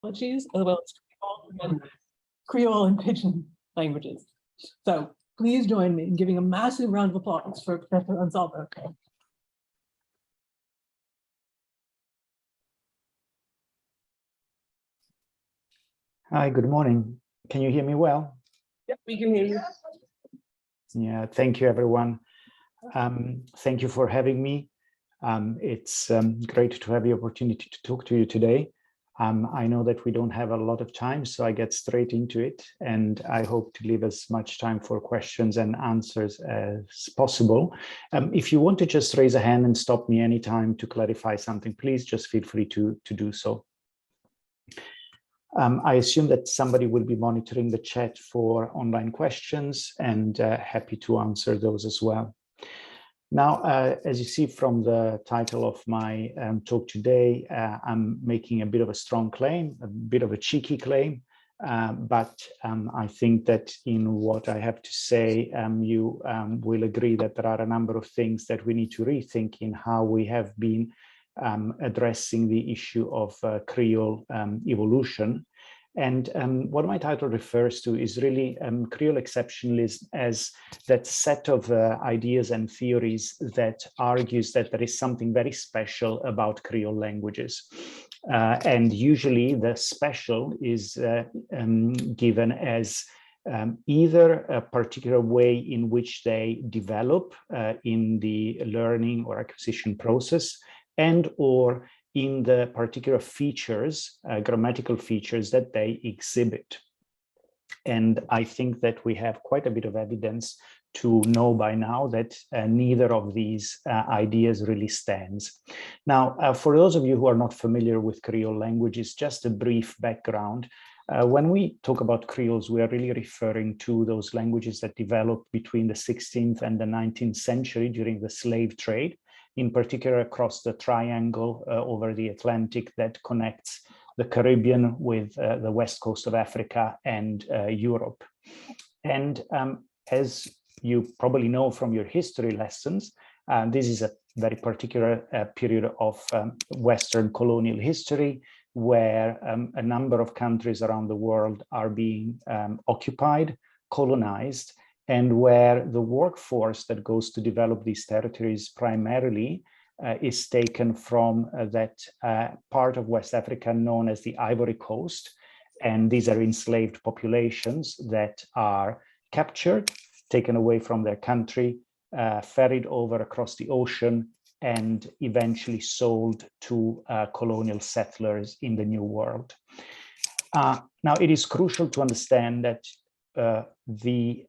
as well as Creole and Pidgin languages. So please join me in giving a massive round of applause for Professor Ansaldo. Hi, good morning. Can you hear me well? Yep, we can hear you. Yeah, thank you, everyone. Thank you for having me. It's great to have the opportunity to talk to you today. I know that we don't have a lot of time, so I get straight into it, and I hope to leave as much time for questions and answers as possible. If you want to just raise a hand and stop me anytime to clarify something, please just feel free to do so. I assume that somebody will be monitoring the chat for online questions, and happy to answer those as well. Now, as you see from the title of my talk today, I'm making a bit of a strong claim, a bit of a cheeky claim, but I think that in what I have to say, you will agree that there are a number of things that we need to rethink in how we have been addressing the issue of Creole evolution. And what my title refers to is really Creole Exceptionalism as that set of ideas and theories that argues that there is something very special about Creole languages. And usually the special is given as either a particular way in which they develop in the learning or acquisition process, and or in the particular features, grammatical features that they exhibit. And I think that we have quite a bit of evidence to know by now that neither of these ideas really stands. Now, for those of you who are not familiar with Creole languages, just a brief background. When we talk about Creoles, we are really referring to those languages that developed between the 16th and the 19th century during the slave trade, in particular across the triangle over the Atlantic that connects the Caribbean with the west coast of Africa and Europe. And as you probably know from your history lessons, this is a very particular period of Western colonial history where a number of countries around the world are being occupied, colonized, and where the workforce that goes to develop these territories primarily is taken from that part of West Africa known as the Ivory Coast. And these are enslaved populations that are captured, taken away from their country, ferried over across the ocean, and eventually sold to colonial settlers in the New World. Now, it is crucial to understand that the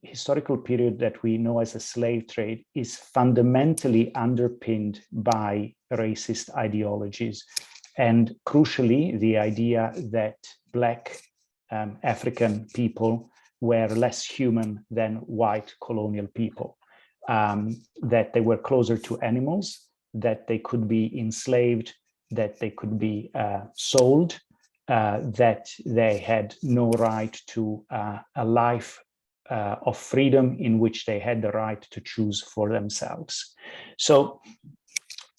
historical period that we know as a slave trade is fundamentally underpinned by racist ideologies, and crucially the idea that Black African people were less human than white colonial people, that they were closer to animals, that they could be enslaved, that they could be sold, that they had no right to a life of freedom in which they had the right to choose for themselves. So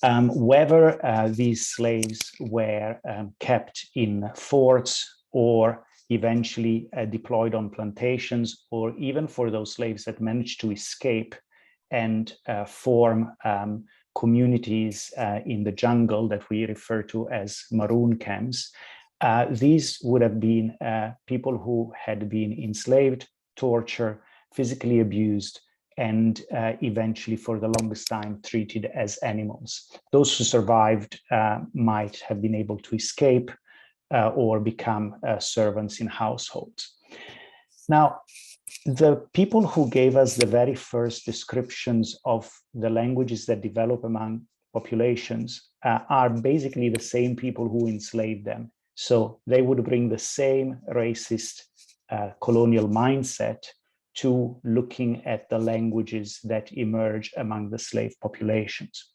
whether these slaves were kept in forts or eventually deployed on plantations, or even for those slaves that managed to escape and form communities in the jungle that we refer to as maroon camps, these would have been people who had been enslaved, tortured, physically abused, and eventually for the longest time treated as animals. Those who survived might have been able to escape or become servants in households. Now, the people who gave us the very first descriptions of the languages that develop among populations are basically the same people who enslaved them. So they would bring the same racist colonial mindset to looking at the languages that emerge among the slave populations.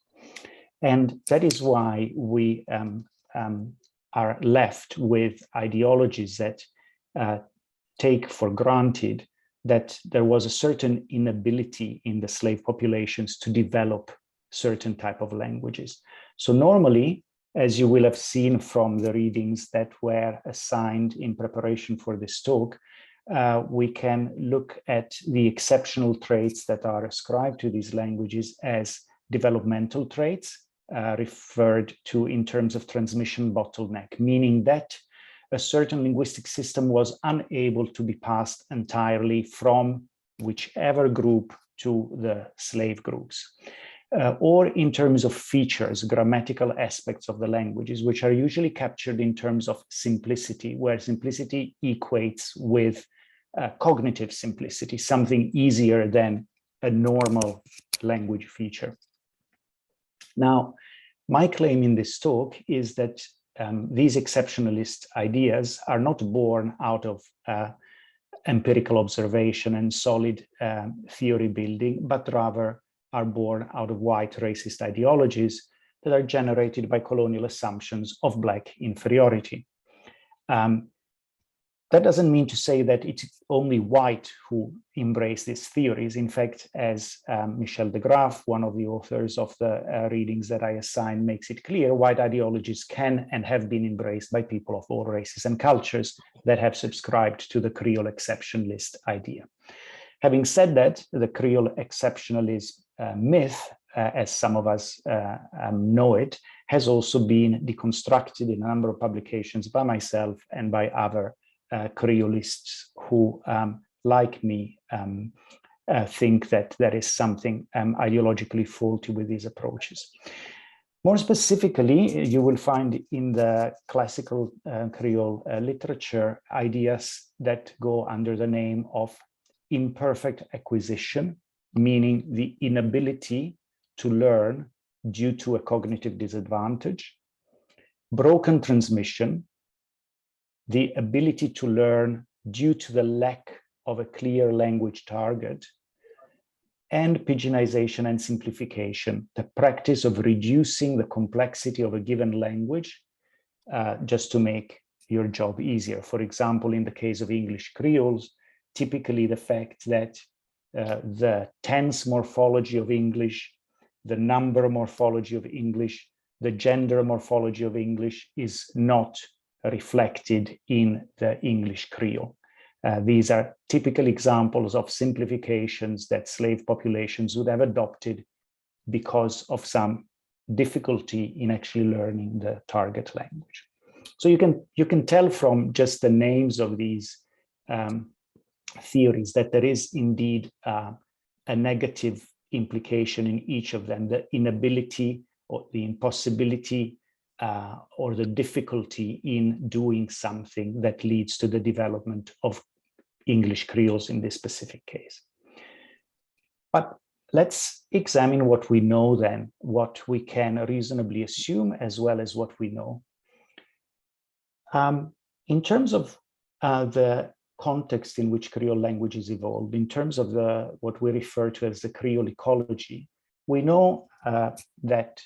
And that is why we are left with ideologies that take for granted that there was a certain inability in the slave populations to develop certain type of languages. So normally, As you will have seen from the readings that were assigned in preparation for this talk, we can look at the exceptional traits that are ascribed to these languages as developmental traits, referred to in terms of transmission bottleneck, meaning that a certain linguistic system was unable to be passed entirely from whichever group to the slave groups. Or in terms of features, grammatical aspects of the languages, which are usually captured in terms of simplicity, where simplicity equates with cognitive simplicity, something easier than a normal language feature. Now, my claim in this talk is that these exceptionalist ideas are not born out of empirical observation and solid theory building, but rather are born out of white racist ideologies that are generated by colonial assumptions of Black inferiority. That doesn't mean to say that it's only white who embrace these theories. In fact, as Michel de Graaf, one of the authors of the readings that I assigned, makes it clear, white ideologies can and have been embraced by people of all races and cultures that have subscribed to the Creole exceptionalist idea. Having said that, the Creole exceptionalism myth, as some of us know it, has also been deconstructed in a number of publications by myself and by other Creolists who, like me, think that there is something ideologically faulty with these approaches. More specifically, you will find in the classical Creole literature ideas that go under the name of imperfect acquisition, meaning the inability to learn due to a cognitive disadvantage, broken transmission, the ability to learn due to the lack of a clear language target, and pigeonization and simplification, the practice of reducing the complexity of a given language just to make your job easier. For example, in the case of English Creoles, typically the fact that the tense morphology of English, the number morphology of English, the gender morphology of English is not reflected in the English Creole. These are typical examples of simplifications that slave populations would have adopted because of some difficulty in actually learning the target language. So you can tell from just the names of these theories that there is indeed a negative implication in each of them, the inability or the impossibility or the difficulty in doing something that leads to the development of English Creoles in this specific case. But let's examine what we know then, what we can reasonably assume, as well as what we know. In terms of the context in which Creole languages evolved, in terms of what we refer to as the Creole ecology, we know that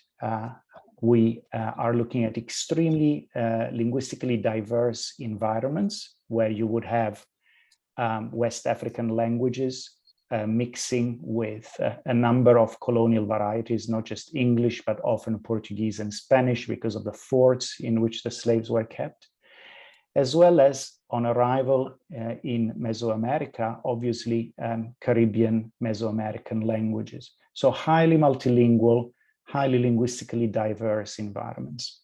we are looking at extremely linguistically diverse environments where you would have West African languages mixing with a number of colonial varieties, not just English, but often Portuguese and Spanish because of the forts in which the slaves were kept, as well as on arrival in Meso-America, obviously Caribbean Meso-American languages. So highly multilingual, highly linguistically diverse environments.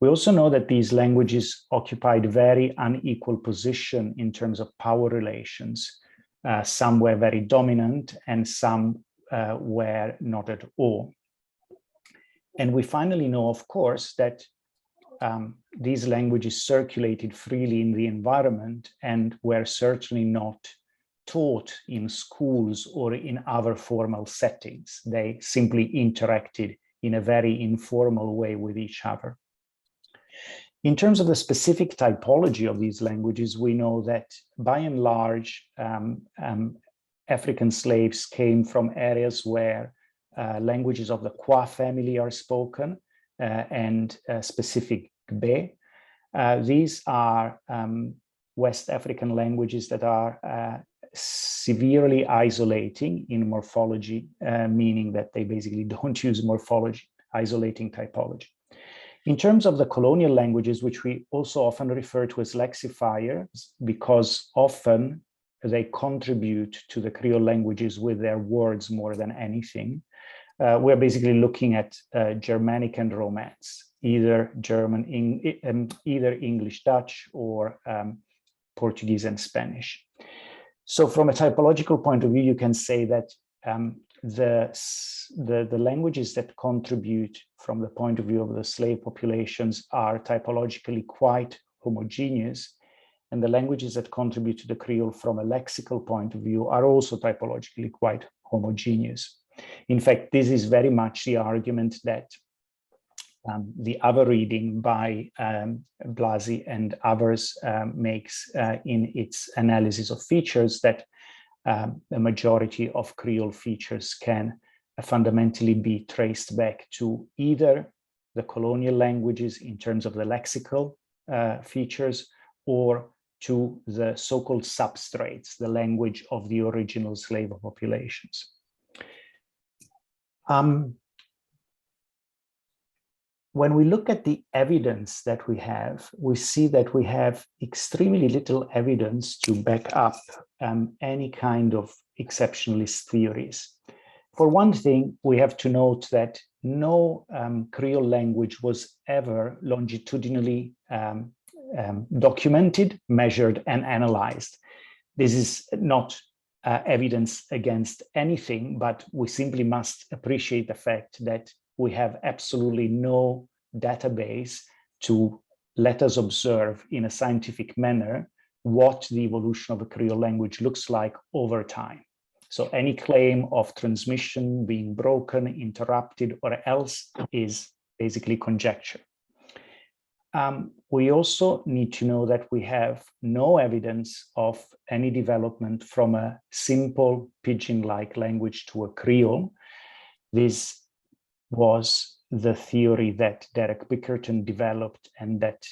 We also know that these languages occupied very unequal position in terms of power relations. Some were very dominant and some were not at all. And we finally know, of course, that these languages circulated freely in the environment and were certainly not taught in schools or in other formal settings. They simply interacted in a very informal way with each other. In terms of the specific typology of these languages, we know that by and large, African slaves came from areas where languages of the Kwa family are spoken and specific Be. These are West African languages that are severely isolating in morphology, meaning that they basically don't use morphology, isolating typology. In terms of the colonial languages, which we also often refer to as lexifiers, because often they contribute to the Creole languages with their words more than anything, we're basically looking at Germanic and Romance, either either English, Dutch, or Portuguese and Spanish. So from a typological point of view, you can say that the languages that contribute from the point of view of the slave populations are typologically quite homogeneous, and the languages that contribute to the Creole from a lexical point of view are also typologically quite homogeneous. In fact, this is very much the argument that the other reading by Blasi and others makes in its analysis of features, that the majority of Creole features can fundamentally be traced back to either the colonial languages in terms of the lexical features, or to the so-called substrates, the language of the original slave populations. When we look at the evidence that we have, we see that we have extremely little evidence to back up any kind of exceptionalist theories. For one thing, we have to note that no Creole language was ever longitudinally documented, measured, and analyzed. This is not evidence against anything, but we simply must appreciate the fact that we have absolutely no database to let us observe in a scientific manner what the evolution of a Creole language looks like over time. So any claim of transmission being broken, interrupted, or else is basically conjecture. We also need to know that we have no evidence of any development from a simple pidgin-like language to a Creole. This was the theory that Derek Bickerton developed, and that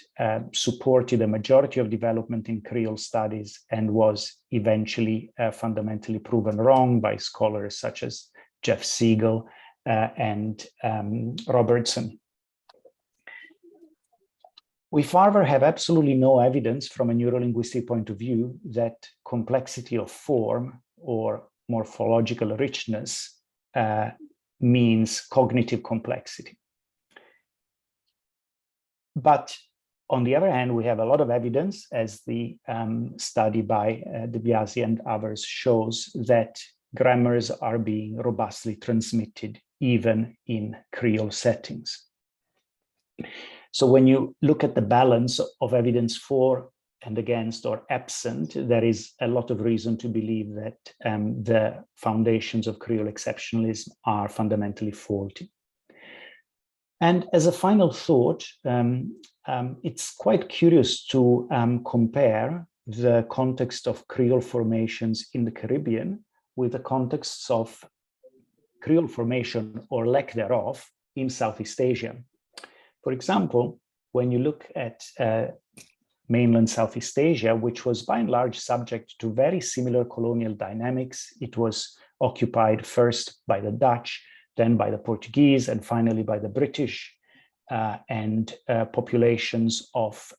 supported a majority of development in Creole studies, and was eventually fundamentally proven wrong by scholars such as Jeff Siegel and Robertson. We further have absolutely no evidence from a neurolinguistic point of view that complexity of form or morphological richness means cognitive complexity. But on the other hand, we have a lot of evidence, as the study by De Biasi and others shows, that grammars are being robustly transmitted even in Creole settings. So when you look at the balance of evidence for and against or absent, there is a lot of reason to believe that the foundations of Creole exceptionalism are fundamentally faulty. And as a final thought, it's quite curious to compare the context of Creole formations in the Caribbean with the contexts of Creole formation or lack thereof in Southeast Asia. For example, when you look at mainland Southeast Asia, which was by and large subject to very similar colonial dynamics, it was occupied first by the Dutch, then by the Portuguese, and finally by the British, and populations of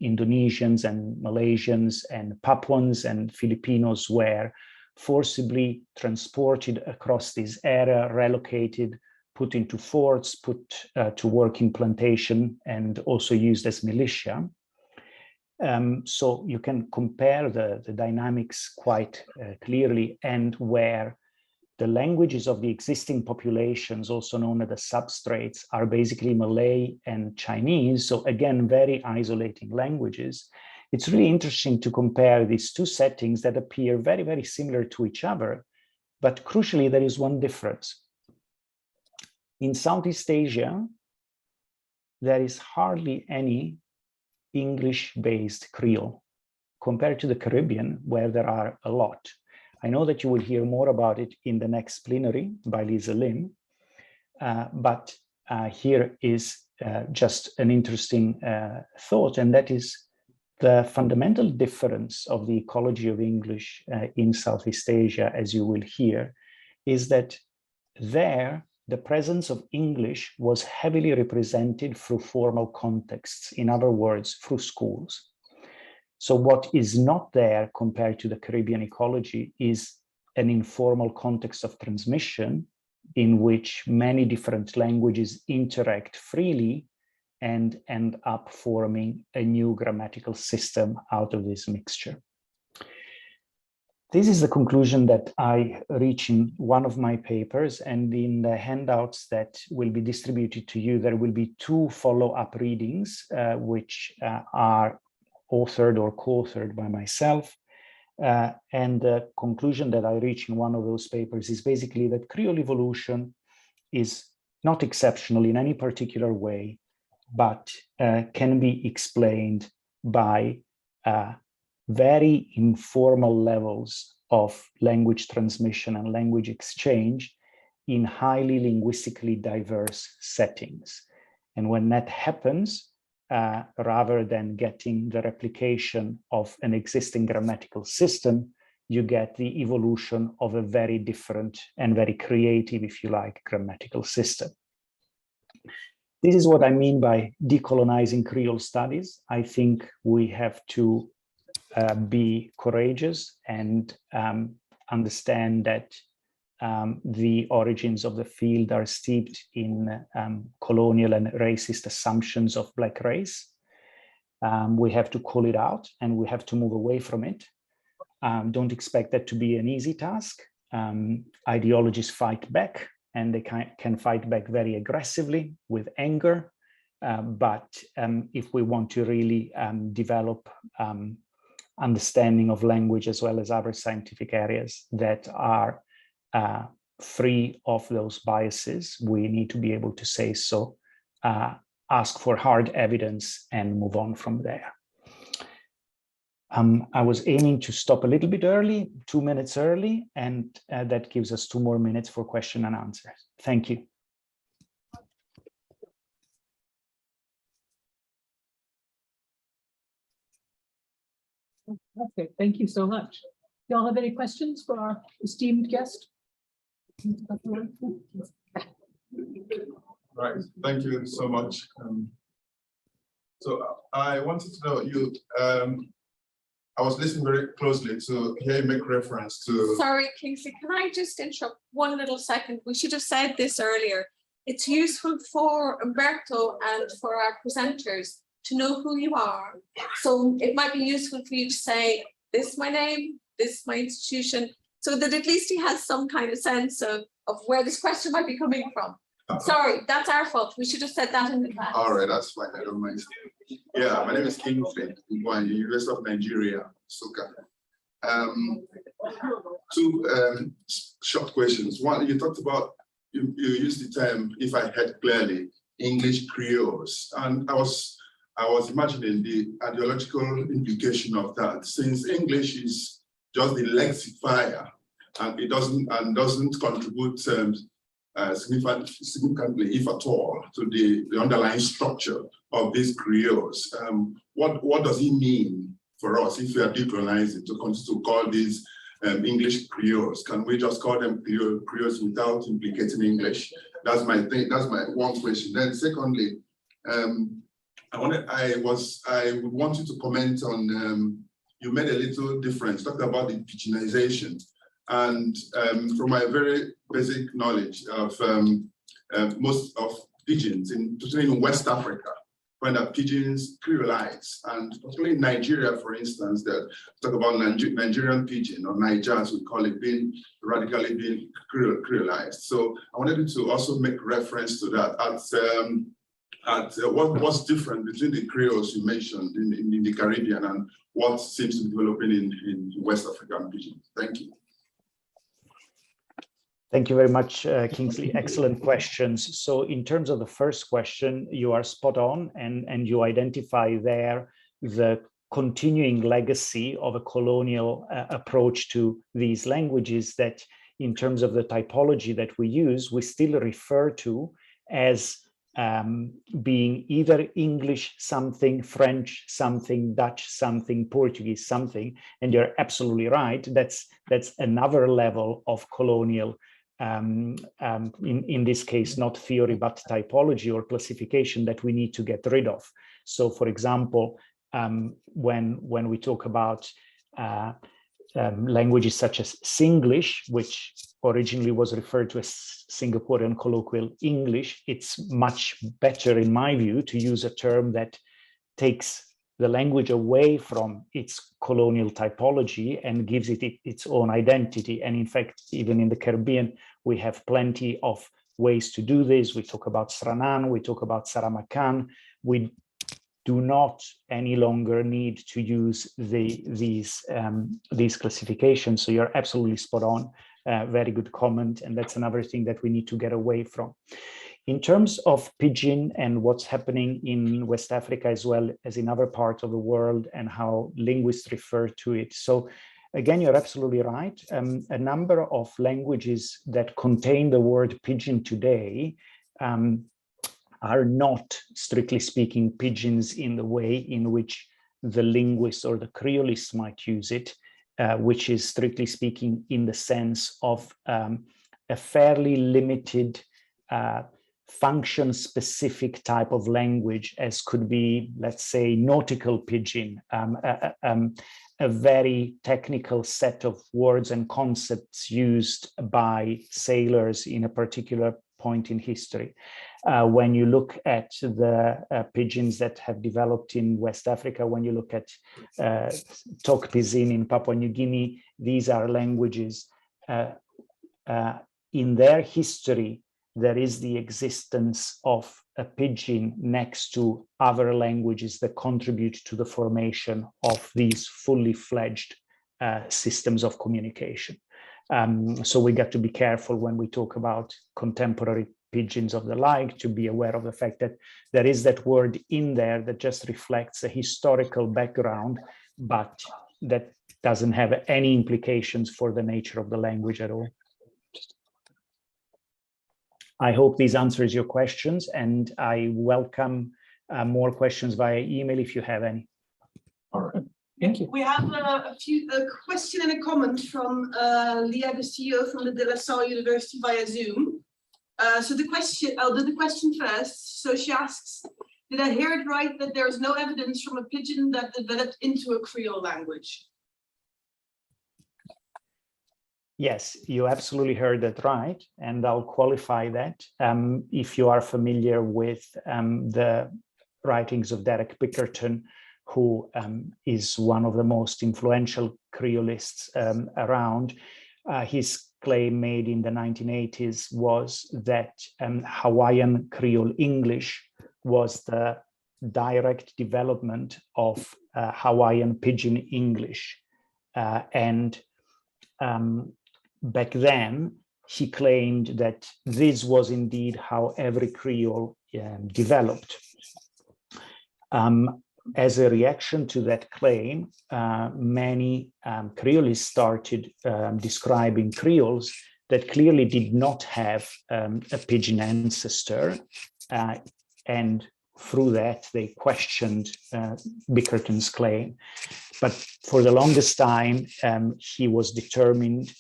Indonesians and Malaysians and Papuans and Filipinos were forcibly transported across this area, relocated, put into forts, put to work in plantation, and also used as militia. So you can compare the dynamics quite clearly, and where the languages of the existing populations, also known as the substrates, are basically Malay and Chinese. So again, very isolating languages. It's really interesting to compare these two settings that appear very, very similar to each other, but crucially, there is one difference. In Southeast Asia, there is hardly any English-based Creole compared to the Caribbean, where there are a lot. I know that you will hear more about it in the next plenary by Lisa Lim, but here is just an interesting thought, and that is the fundamental difference of the ecology of English in Southeast Asia, as you will hear, is that there the presence of English was heavily represented through formal contexts, in other words, through schools. So what is not there compared to the Caribbean ecology is an informal context of transmission in which many different languages interact freely and end up forming a new grammatical system out of this mixture. This is the conclusion that I reach in one of my papers, and in the handouts that will be distributed to you, there will be 2 follow-up readings, which are authored or co-authored by myself. And the conclusion that I reach in one of those papers is basically that Creole evolution is not exceptional in any particular way, but can be explained by very informal levels of language transmission and language exchange in highly linguistically diverse settings. And when that happens, rather than getting the replication of an existing grammatical system, you get the evolution of a very different and very creative, if you like, grammatical system. This is what I mean by decolonizing Creole studies. I think we have to be courageous and understand that the origins of the field are steeped in colonial and racist assumptions of Black race. We have to call it out and we have to move away from it. Don't expect that to be an easy task. Ideologies fight back, and they can fight back very aggressively with anger. But if we want to really develop understanding of language as well as other scientific areas that are free of those biases, we need to be able to say so, ask for hard evidence, and move on from there. I was aiming to stop a little bit early, 2 minutes early, and that gives us 2 more minutes for question and answers. Thank you. Okay, thank you so much. Do y'all have any questions for our esteemed guest? Right, thank you so much. So I wanted to know I was listening very closely to hear you make reference to. Sorry, Kingsley, can I just interrupt 1 little second? We should have said this earlier. It's useful for Umberto and for our presenters to know who you are. So it might be useful for you to say, this is my name, this is my institution, so that at least he has some kind of sense of where this question might be coming from. Sorry, that's our fault. We should have said that in the class. All right, that's fine. I don't mind. Yeah, my name is Kingsley, University of Nigeria, Suka. 2 short questions. One, you talked about, you used the term, if I heard clearly, English Creoles, and I was imagining the ideological implication of that, since English is just the lexifier, and it doesn't contribute significantly, if at all, to the underlying structure of these Creoles. What does it mean for us if we are decolonizing to continue to call these English Creoles? Can we just call them Creoles without implicating English? That's my thing. That's my one question. Then secondly, I would want you to comment on, you made a little difference, talked about the pigeonization. And from my very basic knowledge of most of pigeons, particularly in West Africa, when the pigeons creolize, and particularly in Nigeria, for instance, that talk about Nigerian pigeon, or Niger, as we call it, being radically creolized. So I wanted you to also make reference to that what's different between the Creoles you mentioned in the Caribbean and what seems to be developing in West African pigeons. Thank you. Thank you very much, Kingsley. Excellent questions. So in terms of the first question, you are spot on, and you identify there the continuing legacy of a colonial approach to these languages that, in terms of the typology that we use, we still refer to as being either English something, French something, Dutch something, Portuguese something. And you're absolutely right. That's another level of colonial in this case, not theory, but typology or classification that we need to get rid of. So, for example, when we talk about languages such as Singlish, which originally was referred to as Singaporean colloquial English, it's much better, in my view, to use a term that takes the language away from its colonial typology and gives it its own identity. And in fact, even in the Caribbean, we have plenty of ways to do this. We talk about Sranan, we talk about Saramakan. We do not any longer need to use these classifications. So you're absolutely spot on. Very good comment. And that's another thing that we need to get away from. In terms of Pidgin and what's happening in West Africa as well as in other parts of the world and how linguists refer to it. So again, you're absolutely right. A number of languages that contain the word Pidgin today are not, strictly speaking, Pidgins in the way in which the linguists or the Creolists might use it, which is, strictly speaking, in the sense of a fairly limited function specific type of language, as could be, let's say, nautical Pidgin, a very technical set of words and concepts used by sailors in a particular point in history. When you look at the Pidgins that have developed in West Africa, when you look at Tok Pisin in Papua New Guinea, these are languages in their history. There is the existence of a Pidgin next to other languages that contribute to the formation of these fully fledged systems of communication. So we got to be careful when we talk about contemporary Pidgins of the like, to be aware of the fact that there is that word in there that just reflects a historical background, but that doesn't have any implications for the nature of the language at all. I hope this answers your questions, and I welcome more questions via email if you have any. All right, thank you. We have a question and a comment from Leah Castillo from the De La Salle University via Zoom. So the question, I'll do the question first. So she asks, did I hear it right that there is no evidence from a Pidgin that developed into a Creole language? Yes, you absolutely heard that right, and I'll qualify that. If you are familiar with the writings of Derek Bickerton, who is one of the most influential Creolists around, his claim made in the 1980s was that Hawaiian Creole English was the direct development of Hawaiian Pidgin English. Back then, he claimed that this was indeed how every Creole developed. As a reaction to that claim, many Creolists started describing Creoles that clearly did not have a Pidgin ancestor, and through that they questioned Bickerton's claim. But for the longest time, he was determined,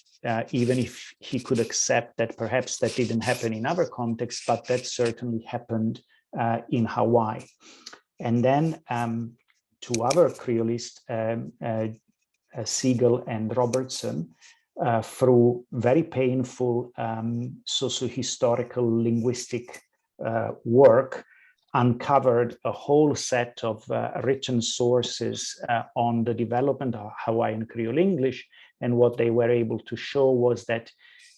even if he could accept that perhaps that didn't happen in other contexts, but that certainly happened in Hawaii. And then two other Creolists, Siegel and Robertson, through very painful socio-historical linguistic work, uncovered a whole set of written sources on the development of Hawaiian Creole English. And what they were able to show was that,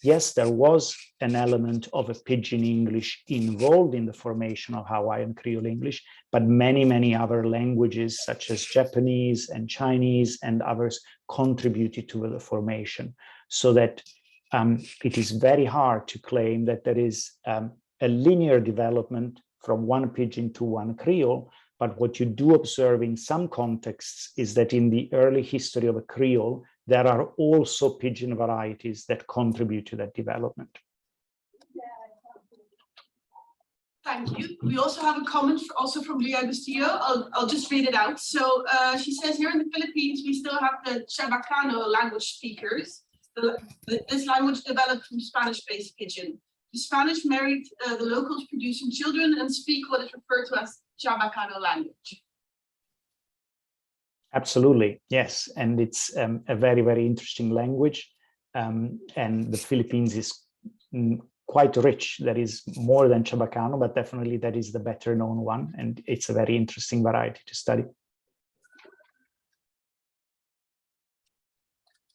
yes, there was an element of a Pidgin English involved in the formation of Hawaiian Creole English, but many, many other languages, such as Japanese and Chinese and others, contributed to the formation. So that it is very hard to claim that there is a linear development from one Pidgin to one Creole. But what you do observe in some contexts is that in the early history of a Creole, there are also Pidgin varieties that contribute to that development. Thank you. We also have a comment also from Leah Castillo. I'll just read it out. So she says, here in the Philippines, we still have the Chabacano language speakers. This language developed from Spanish-based Pidgin. The Spanish married the locals, producing children, and speak what is referred to as Chabacano language. Absolutely, yes, and it's a very, very interesting language, and the Philippines is quite rich. There is more than Chabacano, but definitely that is the better known one, and it's a very interesting variety to study.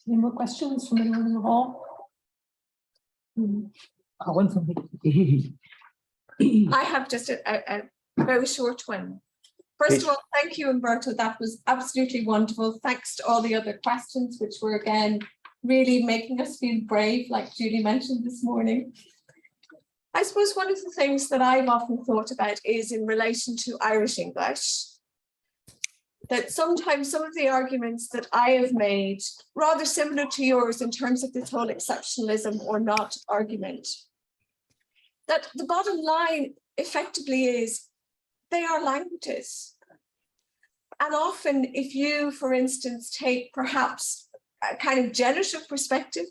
Any more questions from anyone in the hall? Oh, one from me. I have just a very short one. First of all, thank you, Umberto. That was absolutely wonderful. Thanks to all the other questions, which were again really making us feel brave, like Julie mentioned this morning. I suppose one of the things that I've often thought about is in relation to Irish English, that sometimes some of the arguments that I have made, rather similar to yours in terms of this whole exceptionalism or not argument, that the bottom line effectively is they are languages. And often if you, for instance, take perhaps a kind of genitive perspective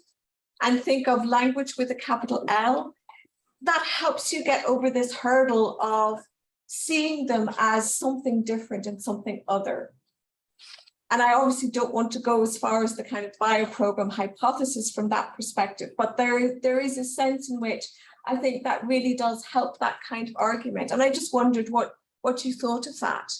and think of language with a capital L, that helps you get over this hurdle of seeing them as something different and something other. And I obviously don't want to go as far as the kind of bioprogram hypothesis from that perspective, but there is a sense in which I think that really does help that kind of argument. And I just wondered what you thought of that.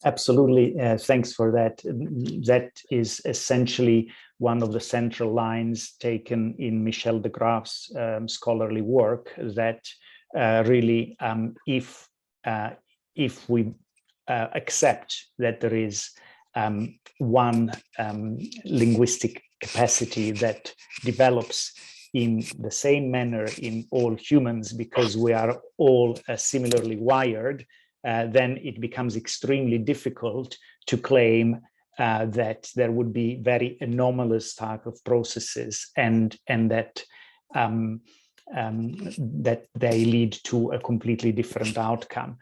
Absolutely, thanks for that. That is essentially one of the central lines taken in Michel de Graaf's scholarly work, that really, if we accept that there is one linguistic capacity that develops in the same manner in all humans, because we are all similarly wired, then it becomes extremely difficult to claim that there would be very anomalous type of processes and that that they lead to a completely different outcome.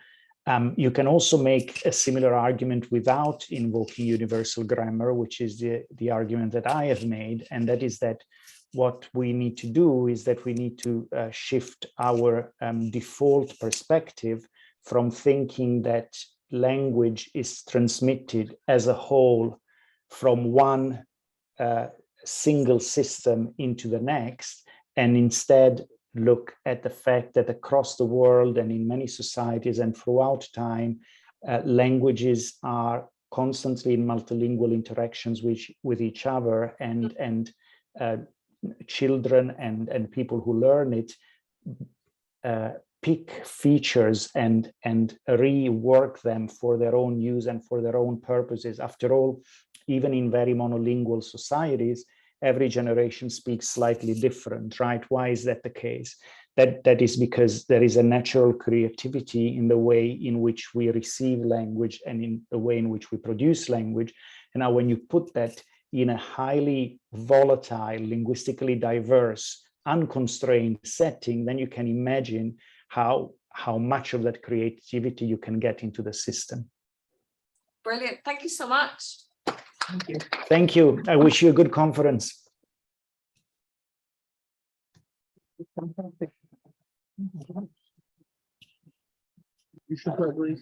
You can also make a similar argument without invoking universal grammar, which is the argument that I have made, and that is that what we need to do is that we need to shift our default perspective from thinking that language is transmitted as a whole from one single system into the next, and instead look at the fact that across the world and in many societies and throughout time, languages are constantly in multilingual interactions with each other, and children and people who learn it pick features and rework them for their own use and for their own purposes. After all, even in very monolingual societies, every generation speaks slightly different, right? Why is that the case? That is because there is a natural creativity in the way in which we receive language and in the way in which we produce language. And now when you put that in a highly volatile, linguistically diverse, unconstrained setting, then you can imagine how much of that creativity you can get into the system. Brilliant. Thank you so much. Thank you. Thank you. I wish you a good conference. Fantastic. You should probably.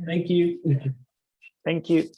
Thank you. Thank you.